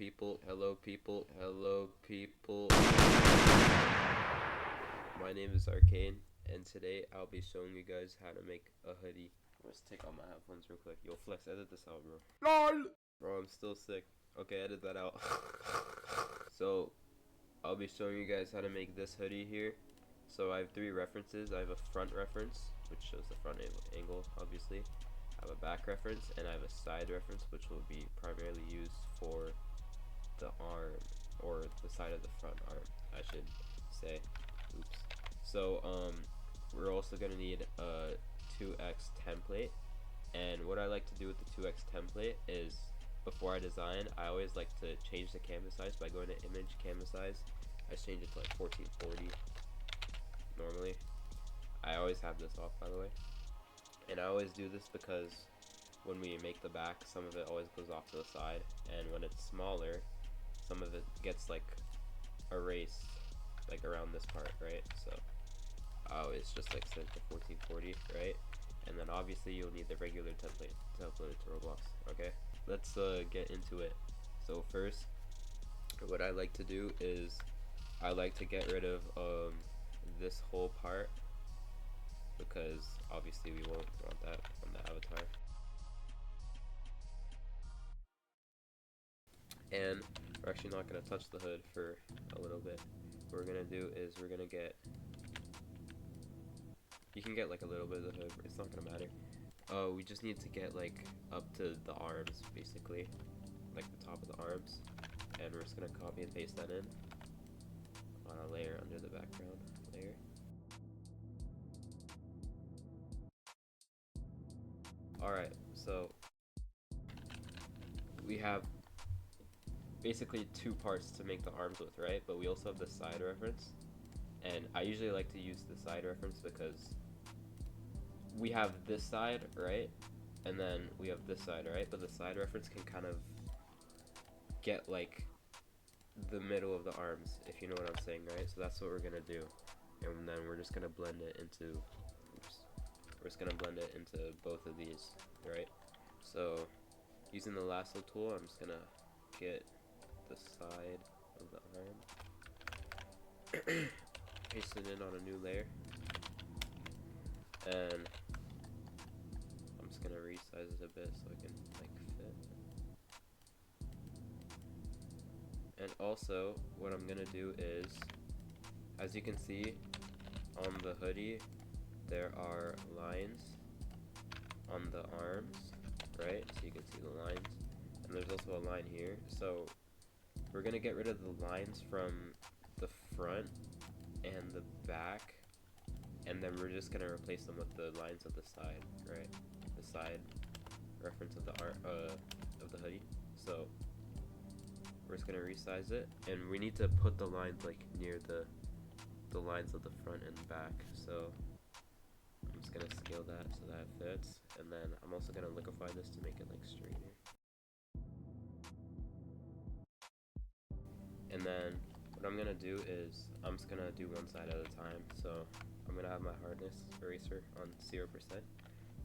people, hello people, hello people. My name is Arcane, and today I'll be showing you guys how to make a hoodie. Let's take off my headphones real quick. Yo, Flex, edit this out, bro. LOL! Bro, I'm still sick. Okay, edit that out. So, I'll be showing you guys how to make this hoodie here. So I have three references. I have a front reference, which shows the front angle, obviously. I have a back reference, and I have a side reference, which will be primarily used for the arm, or the side of the front arm, I should say. Oops. So, we're also gonna need a 2x template, and what I like to do with the 2x template is, before I design, I always like to change the canvas size by going to image canvas size. I change it to like 1440 normally. I always have this off, by the way, and I always do this because when we make the back, some of it always goes off to the side, and when it's smaller, some of it gets like erased, like around this part, right? So I always just like set it to 1440, right? And then obviously you'll need the regular template to upload it to Roblox. Okay, let's get into it. So first, what I like to do is I like to get rid of this whole part, because obviously we won't want that on the avatar. And we're actually not going to touch the hood for a little bit. What we're going to do is we're going to get, you can get like a little bit of the hood, but it's not going to matter. We just need to get like up to the arms, basically, like the top of the arms, and we're just going to copy and paste that in on a layer under the background layer. Alright, so we have basically two parts to make the arms with, right? But we also have the side reference, and I usually like to use the side reference because we have this side, right? And then we have this side, right? But the side reference can kind of get like the middle of the arms, if you know what I'm saying, right? So that's what we're gonna do, and then we're just gonna blend it into, we're just gonna blend it into both of these, right? So using the lasso tool, I'm just gonna get the side of the arm, paste it in on a new layer, and I'm just gonna resize it a bit so it can like fit. And also what I'm gonna do is, as you can see on the hoodie, there are lines on the arms, right? So you can see the lines, and there's also a line here. So we're gonna get rid of the lines from the front and the back, and then we're just gonna replace them with the lines of the side, right? The side reference of the hoodie. So we're just gonna resize it, and we need to put the lines like near the lines of the front and back. So I'm just gonna scale that so that it fits, and then I'm also gonna liquify this to make it like straighter. And then what I'm gonna do is I'm just gonna do one side at a time. So I'm gonna have my hardness eraser on 0%,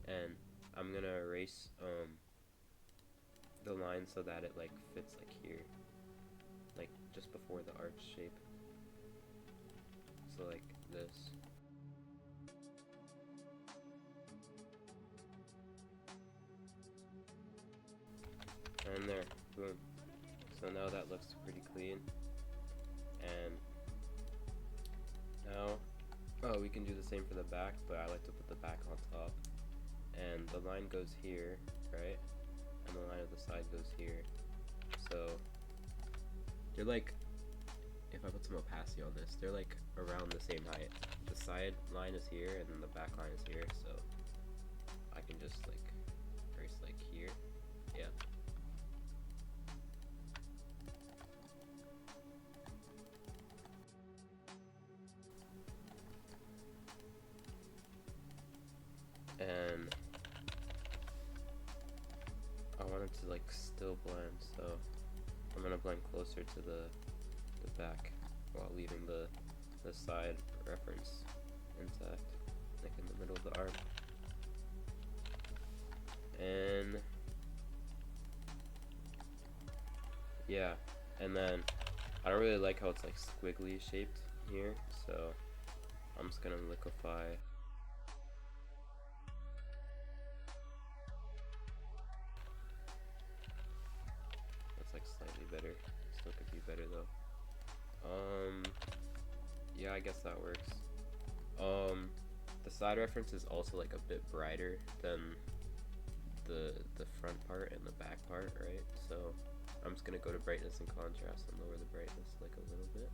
and I'm gonna erase the line so that it like fits like here, like just before the arch shape. So like this. And there, boom. So now that looks pretty clean. And now, we can do the same for the back, but I like to put the back on top. And the line goes here, right? And the line of the side goes here. So they're like, if I put some opacity on this, they're like around the same height. The side line is here, and then the back line is here. So I can just like trace like here. Yeah. And I want it to like still blend, so I'm gonna blend closer to the back while leaving the side reference intact, like in the middle of the arm. And yeah, And then I don't really like how it's like squiggly shaped here, so I'm just gonna liquify. That's like slightly better. Still could be better though. Yeah, I guess that works. The side reference is also like a bit brighter than the front part and the back part, right? So I'm just gonna go to brightness and contrast and lower the brightness like a little bit.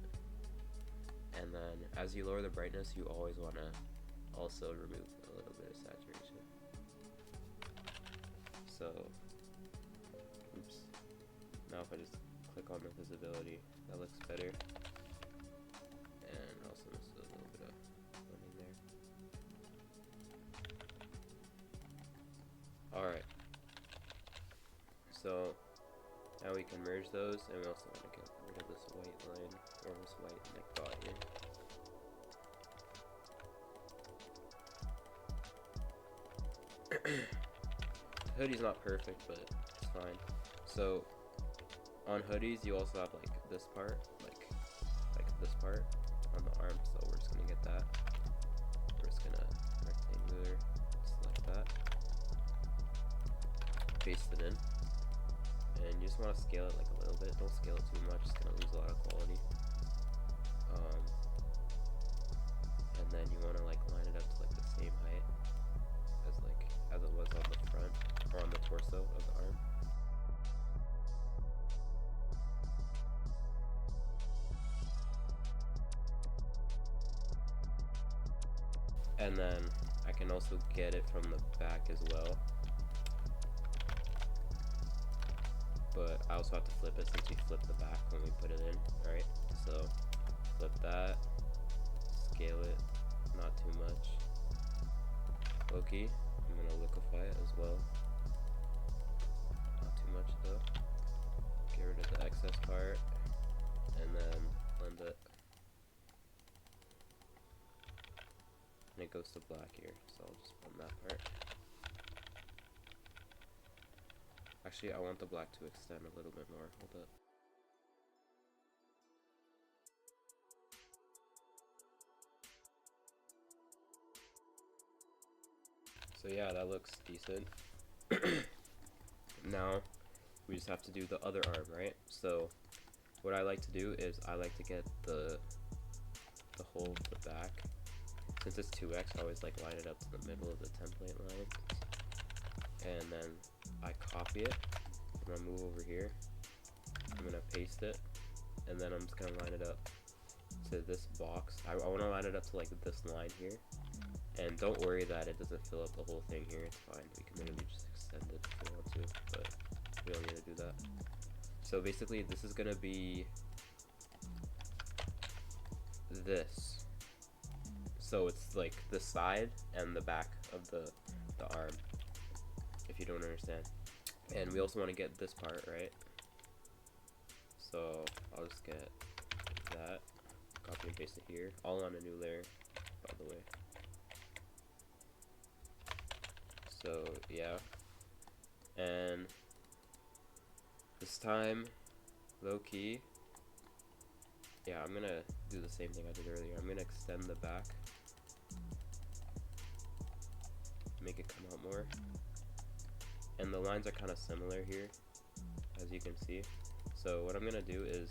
And then as you lower the brightness, you always want to also remove a little bit of saturation. So, oops. Now if I just click on the visibility, that looks better. And also just a little bit of blending there. Alright. So now we can merge those, and we also want to get rid of this white line, or this white like dot here. The hoodie's not perfect, but it's fine. So on hoodies, you also have like this part, like this part on the arm. So we're just gonna get that. We're just gonna rectangular, select that, paste it in. And you just want to scale it like a little bit. Don't scale it too much, it's gonna lose a lot of quality. And then you want to like line it up to like the same height as it was on the front or on the torso of the arm. And then I can also get it from the back as well. But I also have to flip it since we flipped the back when we put it in, alright? So flip that, scale it, not too much. Okay, I'm gonna liquify it as well. Not too much though. Get rid of the excess part, and then blend it. And it goes to black here, so I'll just blend that part. Actually, I want the black to extend a little bit more. Hold up. So yeah, that looks decent. Now, we just have to do the other arm, right? So, what I like to do is I like to get the whole of the back. Since it's 2x, I always like line it up to the middle of the template line. And then I copy it. I'm gonna move over here. I'm gonna paste it. And then I'm just gonna line it up to this box. I wanna line it up to like this line here. And don't worry that it doesn't fill up the whole thing here, it's fine. We can literally just extend it if we want to, but we don't need to do that. So basically this is gonna be this. So it's like the side and the back of the arm, if you don't understand. And we also want to get this part, right? So I'll just get that, copy and paste it here, all on a new layer, by the way. So yeah, and this time, low key, yeah, I'm gonna do the same thing I did earlier. I'm gonna extend the back, make it come out more, and the lines are kind of similar here, as you can see. So what I'm gonna do is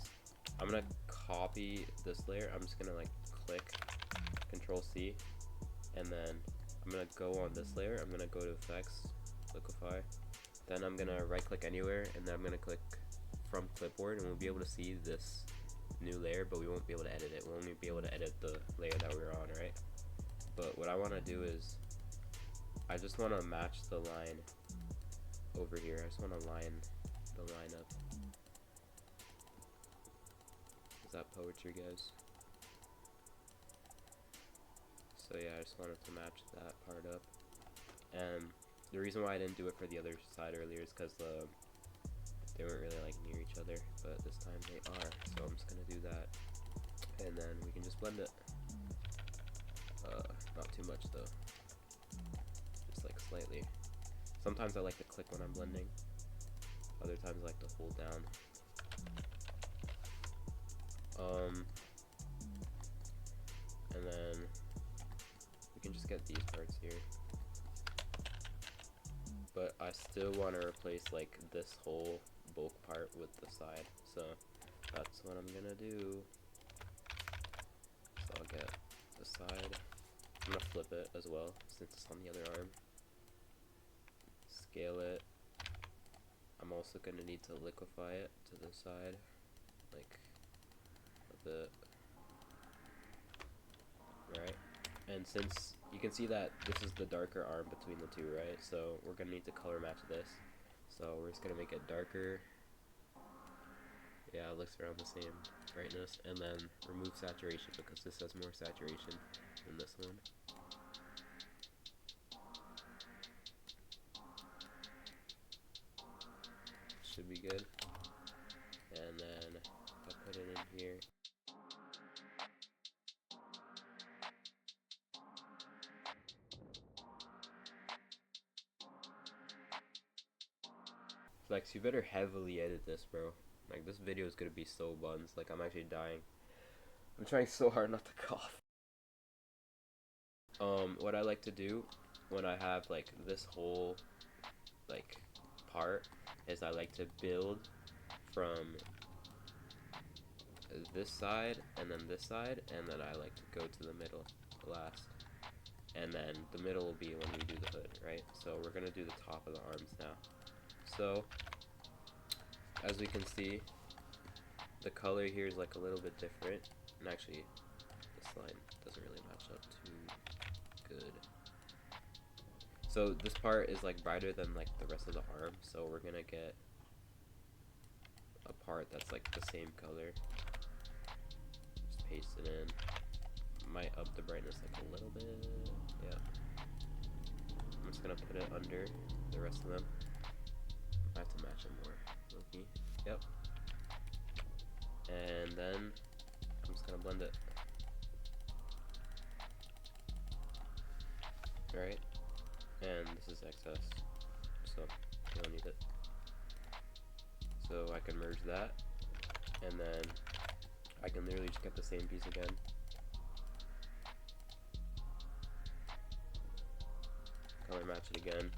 I'm gonna copy this layer. I'm just gonna like click Control C, and then I'm gonna go on this layer. I'm gonna go to Effects, Liquify. Then I'm gonna right click anywhere, and then I'm gonna click from clipboard, and we'll be able to see this new layer, but we won't be able to edit it. We'll only be able to edit the layer that we're on, right? But what I want to do is I just want to match the line over here. I just want to line the line up. Is that poetry, guys? So yeah, I just wanted to match that part up. And the reason why I didn't do it for the other side earlier is because they weren't really like near each other, but this time they are. So I'm just gonna do that, and then we can just blend it. Not too much though, just like slightly. Sometimes I like to click when I'm blending. Other times I like to hold down. And then we can just get these parts here. But I still want to replace like this whole bulk part with the side, so that's what I'm gonna do. So I'll get the side. I'm gonna flip it as well since it's on the other arm. Scale it. I'm also gonna need to liquify it to the side, like a bit. Right, and since you can see that this is the darker arm between the two, right? So we're gonna need to color match this. So we're just gonna make it darker. Yeah, it looks around the same brightness, and then remove saturation because this has more saturation than this one. Should be good. And then I'll put it in here. Flex, you better heavily edit this, bro. Like, this video is gonna be so buns. Like, I'm actually dying. I'm trying so hard not to cough. What I like to do when I have, like, this whole, like, part is I like to build from this side and then this side, and then I like to go to the middle last. And then the middle will be when we do the hood, right? So we're gonna do the top of the arms now. So, as we can see, the color here is like a little bit different, and actually this line doesn't really match up too good. So this part is like brighter than like the rest of the arm, so we're gonna get a part that's like the same color. Just paste it in. Might up the brightness like a little bit. Yeah. I'm just gonna put it under the rest of them. I have to match them more. Okay. Yep. And then I'm just gonna blend it. Alright. And this is excess, so you don't need it. So I can merge that, and then I can literally just get the same piece again. Color match it again.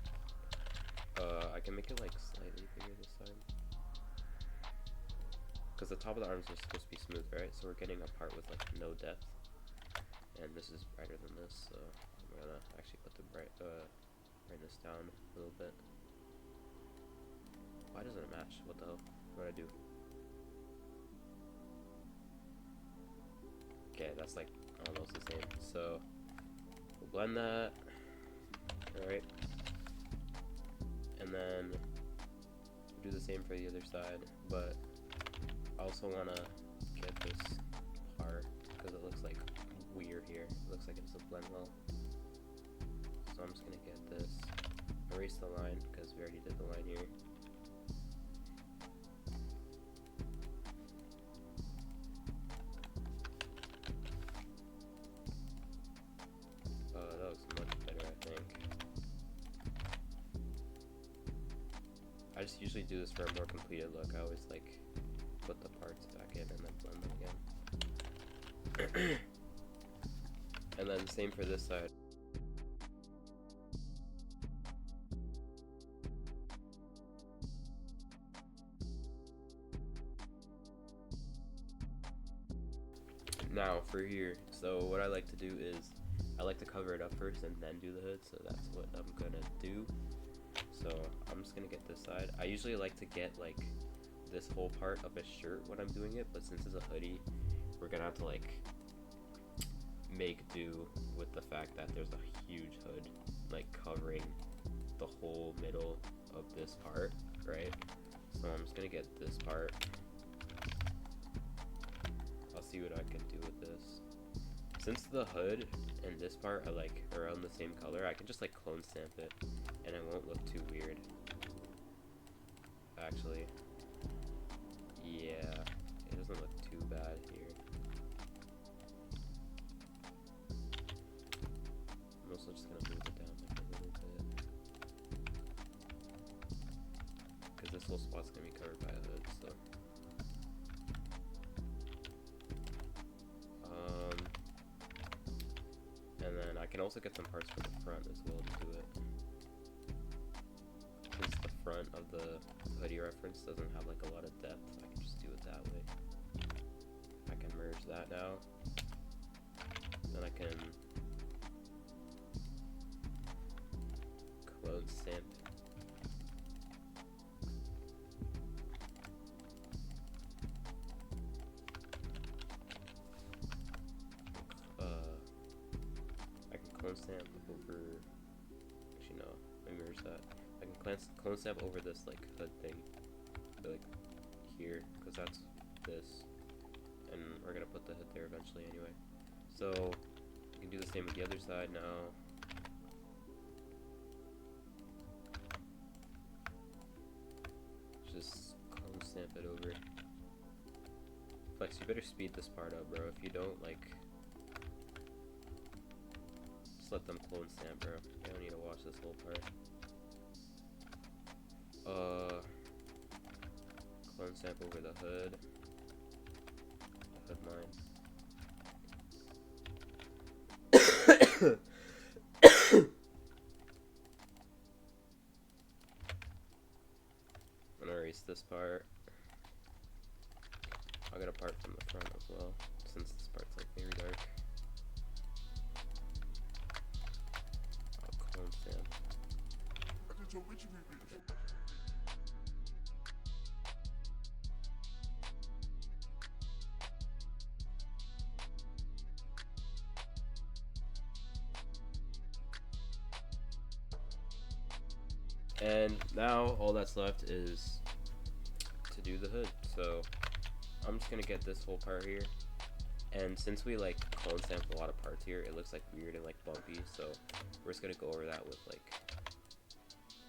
I can make it like slightly bigger this time, because the top of the arms are supposed to be smooth, right? So we're getting a part with like no depth, and this is brighter than this, so I'm gonna actually put the brightness down a little bit. Why doesn't it match? What the hell? What do I do? Okay, that's like almost the same. So we'll blend that. Alright. And then do the same for the other side, but I also want to get this part because it looks like weird here. It looks like it doesn't blend well. So I'm just going to get this, erase the line because we already did the line here. That looks much better, I think. I just usually do this for a more completed look. I always like put the parts back in and then blend them again. And then same for this side. Now for here, so what I like to do is I like to cover it up first and then do the hood, so that's what I'm gonna do. So I'm just gonna get this side. I usually like to get like this whole part of a shirt when I'm doing it, but since it's a hoodie, we're gonna have to like make do with the fact that there's a huge hood like covering the whole middle of this part, right? So I'm just gonna get this part. I'll see what I can do with this. Since the hood and this part are like around the same color, I can just like clone stamp it and it won't look too weird. Actually, yeah, it doesn't look too bad here. I'm also just gonna move it down like a little bit, because this whole spot's gonna be covered by a hood, so. And then I can also get some parts for the front as well to do it. Since the front of the hoodie reference doesn't have like a lot of depth, I can just do it that way. I can merge that now. Then I can clone stamp. I can clone stamp over. Actually, no. Let me merge that. I can clone stamp over this like hood thing, so, like here, because that's this, and we're gonna put the hood there eventually anyway. So you can do the same with the other side now. Just clone stamp it over. Flex, you better speed this part up, bro. If you don't, like, just let them clone stamp, bro. You don't need to watch this whole part. Clone stamp over the hood. The hood line. I'm gonna erase this part. I'll get a part from the front as well, since this part's like very dark. I'll clone stamp. And now all that's left is to do the hood. So I'm just gonna get this whole part here, and since we like clone stamped a lot of parts here, it looks like weird and like bumpy, so we're just gonna go over that with like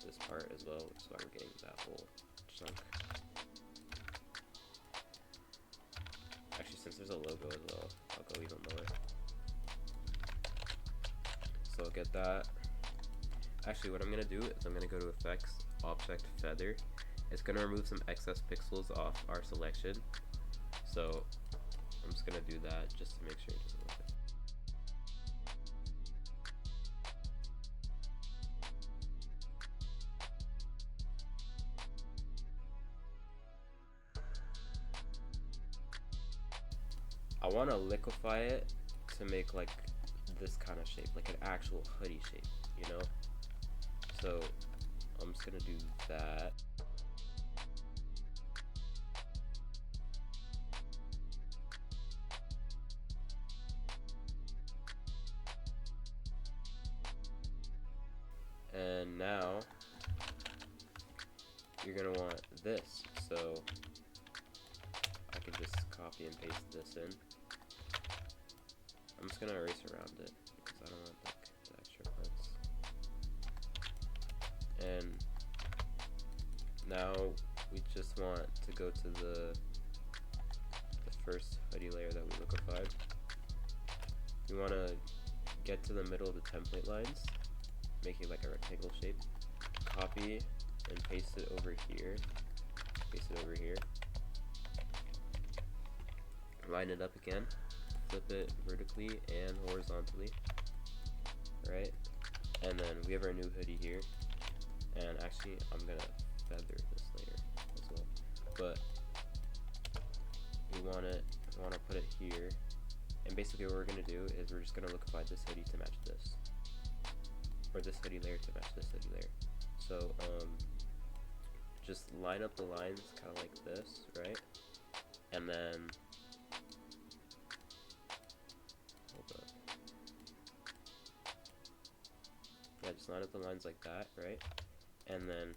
this part as well, which is why we're getting that whole chunk. Actually, since there's a logo as well, I'll go even lower. So I'll get that. Actually, what I'm gonna do is I'm gonna go to Effects, Object Feather. It's gonna remove some excess pixels off our selection. So I'm just gonna do that just to make sure it doesn't look good. I want to liquify it to make like this kind of shape, like an actual hoodie shape, you know? So I'm just gonna do that. And now you're gonna want this, so I can just copy and paste this in. I'm just gonna erase around it because I don't want like the extra parts. And now we just want to go to the first hoodie layer that we liquefied. We want to get to the middle of the template lines, make it like a rectangle shape, copy and paste it over here, line it up again, flip it vertically and horizontally, right? And then we have our new hoodie here, and actually I'm gonna feather this layer as well, but we want to put it here, and basically what we're gonna do is we're just gonna liquefy this hoodie to match this, or this hoodie layer to match this hoodie layer. So just line up the lines kind of like this, right? And then hold up. Yeah, just line up the lines like that, right? And then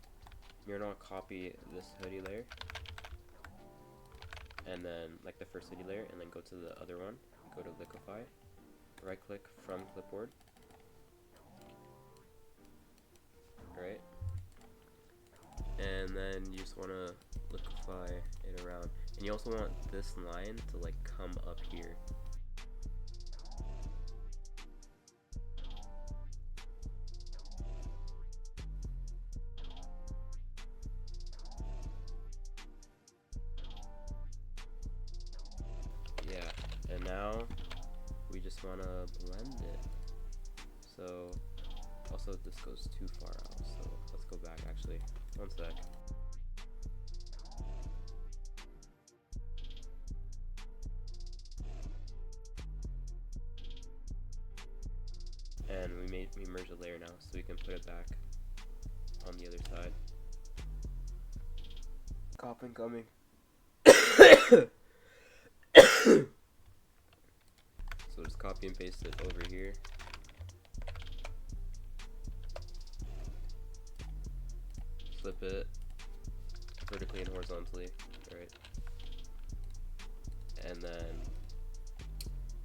you're gonna copy this hoodie layer, and then like the first hoodie layer, and then go to the other one, go to liquify, right click from clipboard, right? And then you just want to liquefy it around, and you also want this line to like come up here. Yeah, and now we just want to blend it. goes too far out, so let's go back actually. One sec. And we merged a layer now, so we can put it back on the other side. Cop incoming. So just copy and paste it over here. Flip it vertically and horizontally, right? And then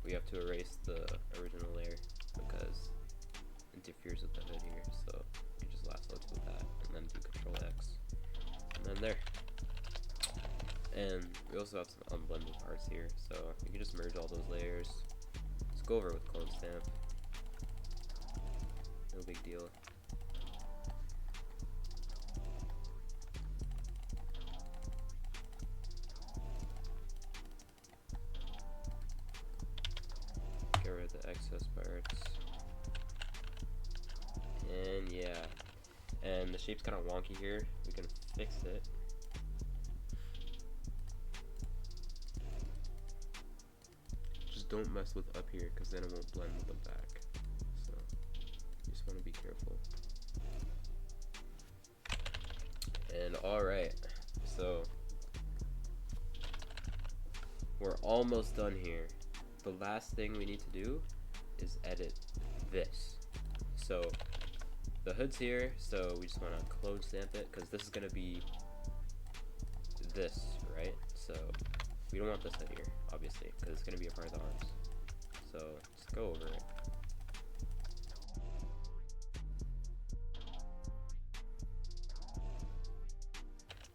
we have to erase the original layer because it interferes with the hood here. So you just lasso to that and then do Control X. And then there. And we also have some unblended parts here, so you can just merge all those layers. Just go over it with clone stamp. No big deal. Get rid of the excess parts. And yeah. And the shape's kind of wonky here. We can fix it. Don't mess with up here because then it won't blend with the back, so you just want to be careful. And alright, so we're almost done here. The last thing we need to do is edit this. So the hood's here, so we just want to clone stamp it because this is going to be this, right? So we don't want this hood here, obviously, because it's going to be a part of the arms. So just go over it.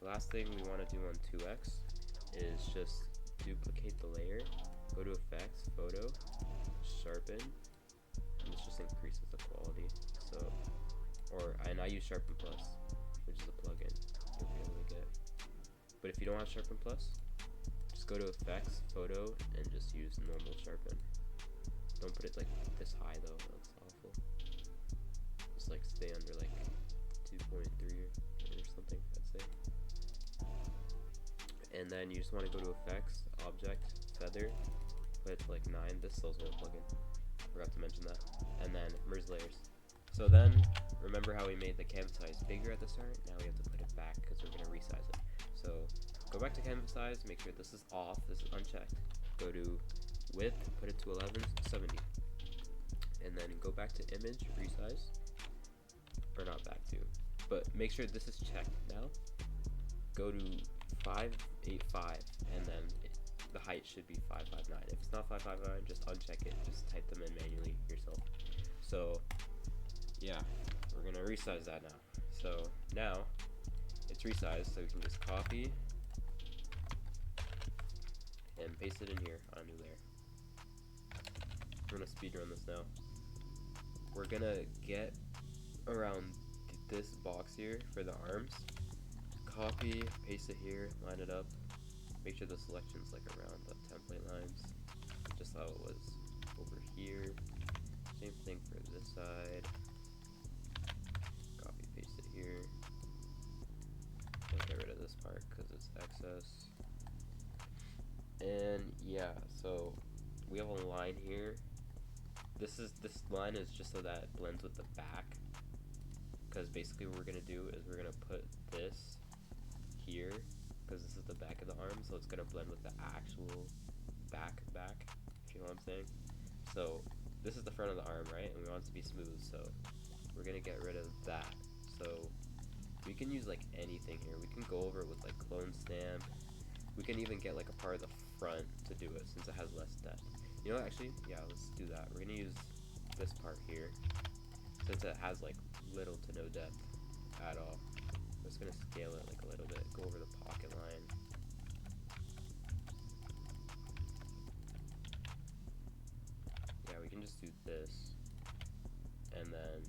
The last thing we want to do on 2x is just duplicate the layer, go to Effects, Photo, Sharpen, and this just increases the quality. So, and I use Sharpen Plus, which is a plugin you'll be able to get. But if you don't have Sharpen Plus, just go to Effects, Photo, and just use normal Sharpen. Don't put it like this high though, that looks awful. Just like stay under like 2.3 or something, I'd say. And then you just want to go to Effects, Object, Feather, put it to like 9. This is also a plugin, forgot to mention that. And then merge layers. So then, remember how we made the canvas size bigger at the start? Now we have to put it back because we're going to resize it. So go back to canvas size, make sure this is off, this is unchecked. Go to width, put it to 1170. And then go back to image, resize. Or not back to, but make sure this is checked now. Go to 585 and then the height should be 559. If it's not 559, just uncheck it, just type them in manually yourself. So yeah, we're gonna resize that now. So now it's resized, so we can just copy and paste it in here on a new layer. We're gonna speedrun this now. We're gonna get around this box here for the arms. Copy, paste it here, line it up. Make sure the selection's like around the template lines, just how it was over here. Same thing for this side. Copy, paste it here. And get rid of this part because it's excess. And yeah, so we have a line here. This line is just so that it blends with the back. Because basically what we're gonna do is we're gonna put this here, because this is the back of the arm, so it's gonna blend with the actual back, if you know what I'm saying. So this is the front of the arm, right? And we want it to be smooth, so we're gonna get rid of that. So we can use like anything here. We can go over it with like clone stamp. We can even get like a part of the front to do it since it has less depth. You know what, actually, yeah, let's do that. We're gonna use this part here since it has like little to no depth at all. I'm just gonna scale it like a little bit, go over the pocket line. Yeah, we can just do this and then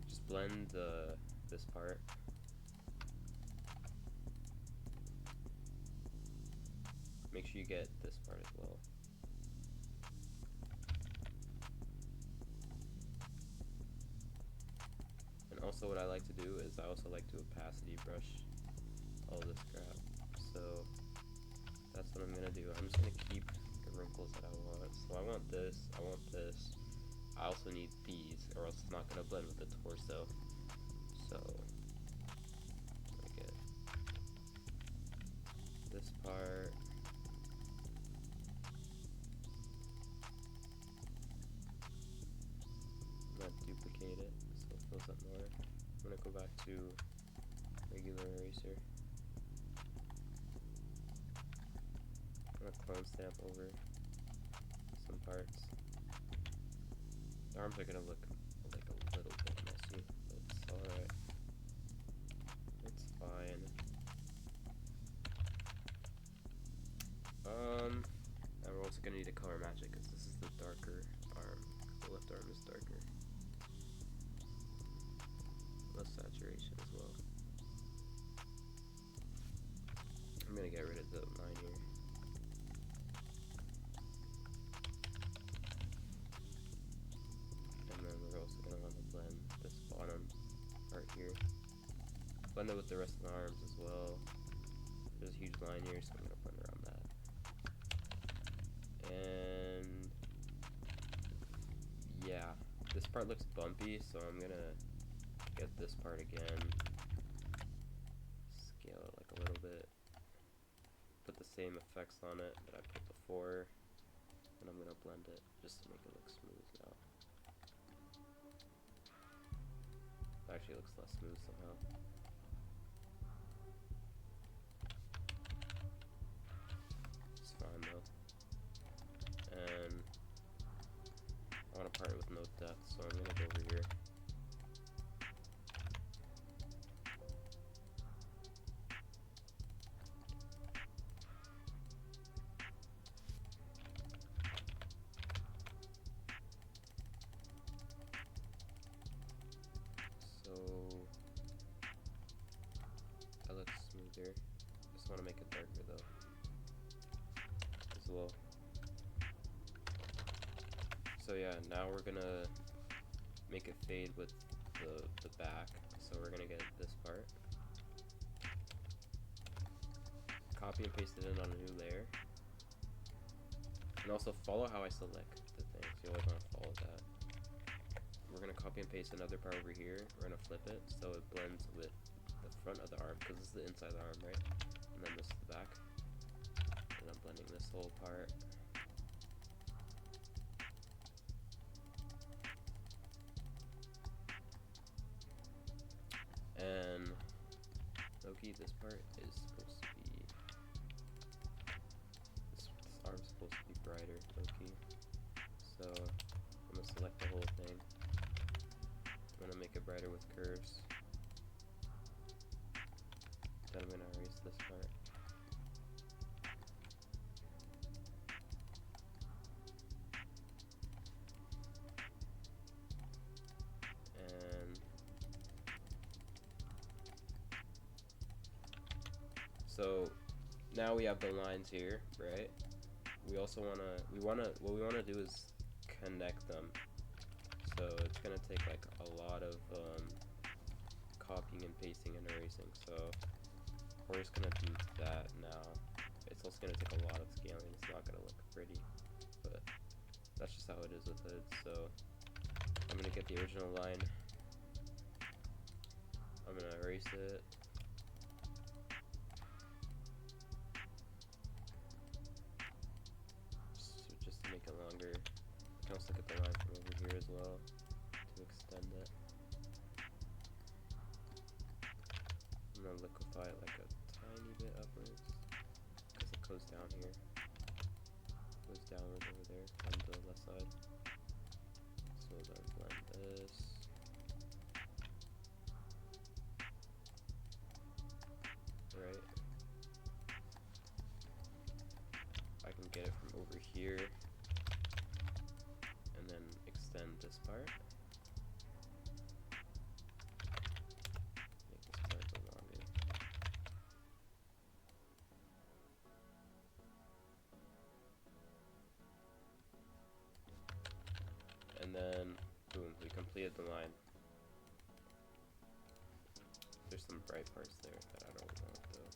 just blend this part. Make sure you get this part as well. also what I like to do is I also like to opacity brush all this crap. So that's what I'm gonna do. I'm just gonna keep the wrinkles that I want. So I want this, I want this. I also need these, or else it's not gonna blend with the torso. So I get this part. I'm gonna duplicate it so it fills up more. I'm gonna go back to regular eraser. I'm gonna clone stamp over some parts. The arms are gonna look like a little bit messy, but it's alright. It's fine. And we're also gonna need to color match it because this is the darker arm. The left arm is darker. Less saturation as well. I'm gonna get rid of the line here. And then we're also gonna want to blend this bottom part here. Blend it with the rest of the arms as well. There's a huge line here, so I'm gonna blend around that. And yeah, this part looks bumpy, so I'm gonna get this part again, scale it like a little bit, put the same effects on it that I put before, and I'm gonna blend it just to make it look smooth now. It actually looks less smooth somehow. It's fine though. And I want a part with no depth, so I'm gonna go over here. So that looks smoother. Just want to make it darker though, as well. So yeah, now we're gonna make it fade with the back. So we're gonna get this part, copy and paste it in on a new layer, and also follow how I select the things. You always want to follow that. We're gonna copy and paste another part over here. We're gonna flip it so it blends with the front of the arm, because this is the inside of the arm, right? And then this is the back. And I'm blending this whole part. And Loki, this part is supposed to be, this arm's supposed to be brighter, Loki. So I'm gonna select the whole thing. I'm gonna make it brighter with curves. Then I'm gonna erase this part. And so now we have the lines here, right? We also what we wanna do is connect them. So it's gonna take like a lot of copying and pasting and erasing. So we're just gonna do that now. It's also gonna take a lot of scaling. It's not gonna look pretty, but that's just how it is with hoods. So I'm gonna get the original line. I'm gonna erase it. Just to make it longer. You can also get the line from over here as well to extend it. I'm gonna liquify it like a tiny bit upwards because it goes down here. It goes downward over there on the left side. So then blend this. Right. I can get it from over here and then extend this part. Make this part go longer. And then, boom, we completed the line. There's some bright parts there that I don't want though.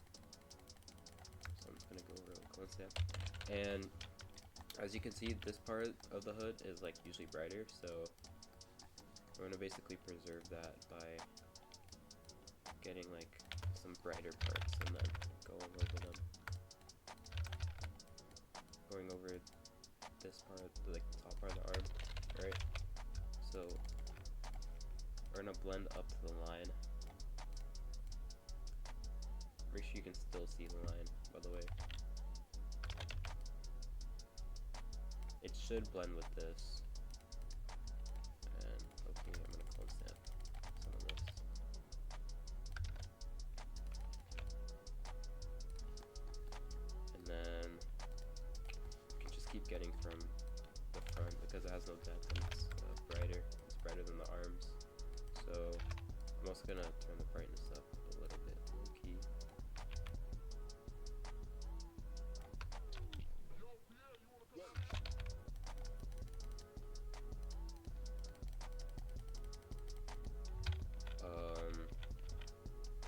So I'm just gonna go over with clone stamp. And as you can see, this part of the hood is like usually brighter, so we're gonna basically preserve that by getting like some brighter parts and then going over them. Going over this part, like the top part of the arm, right? So we're gonna blend up to the line. Make sure you can still see the line, by the way. It should blend with this. And okay, I'm gonna clone stamp some of this. And then you can just keep getting from the front because it has no depth and it's brighter. It's brighter than the arms. So I'm also gonna turn the brightness up a little bit, low key.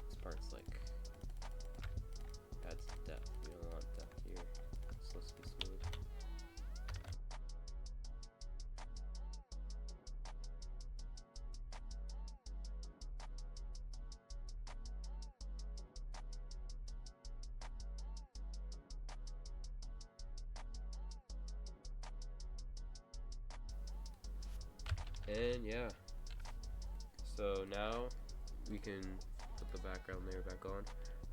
This part's like adds depth. We don't want depth here. It's supposed to be smooth. And yeah, so now we can put the background layer back on.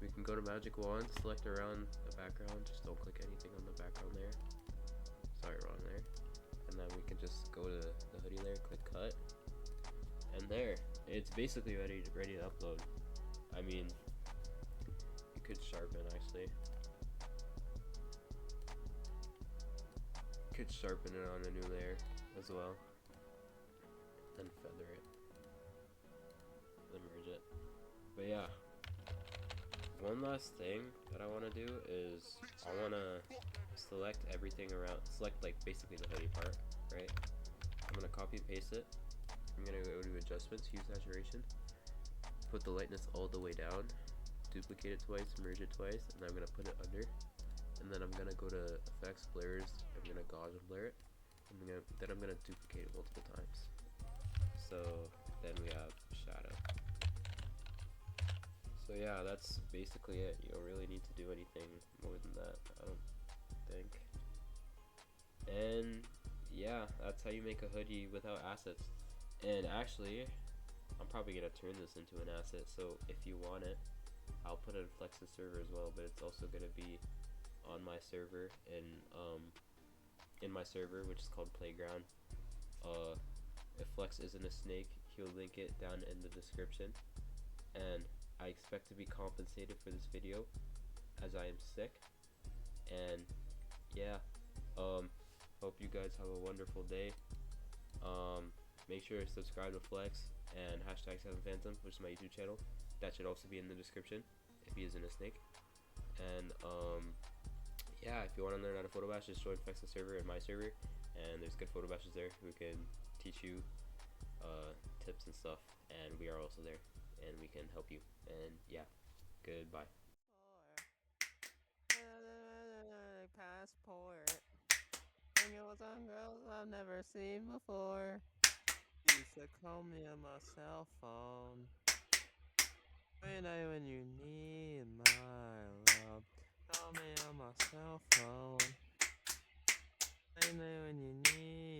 We can go to magic wand, select around the background, just don't click anything on the background layer. Sorry, wrong layer. And then we can just go to the hoodie layer, click cut, and there, it's basically ready to upload. I mean, you could sharpen actually. You could sharpen it on a new layer as well. Then feather it, then merge it. But yeah, one last thing that I want to do is I want to select everything around, select like basically the hoodie part, right? I'm going to copy and paste it. I'm going to go to adjustments, hue saturation, put the lightness all the way down, duplicate it twice, merge it twice, and then I'm going to put it under. And then I'm going to go to effects, blurs, I'm going to gauge and blur it. Then I'm going to duplicate it multiple times. So then we have shadow. So yeah, that's basically it. You don't really need to do anything more than that, I don't think. And yeah, that's how you make a hoodie without assets. And actually, I'm probably gonna turn this into an asset, so if you want it, I'll put it in Flex's server as well, but it's also gonna be on my server in my server, which is called Playground. If Flex isn't a snake, he'll link it down in the description. And I expect to be compensated for this video as I am sick. And yeah, hope you guys have a wonderful day. Make sure to subscribe to Flex and #7phantom, which is my YouTube channel. That should also be in the description if he isn't a snake. And yeah, if you want to learn how to Photobash, just join Flex's server and my server, and there's good Photobashers there who can teach you tips and stuff, and we are also there and we can help you. And yeah, goodbye. Passport. Hang out with some girls I've never seen before. Used to call me on my cell phone. When you need my love, call me on my cell phone. When you need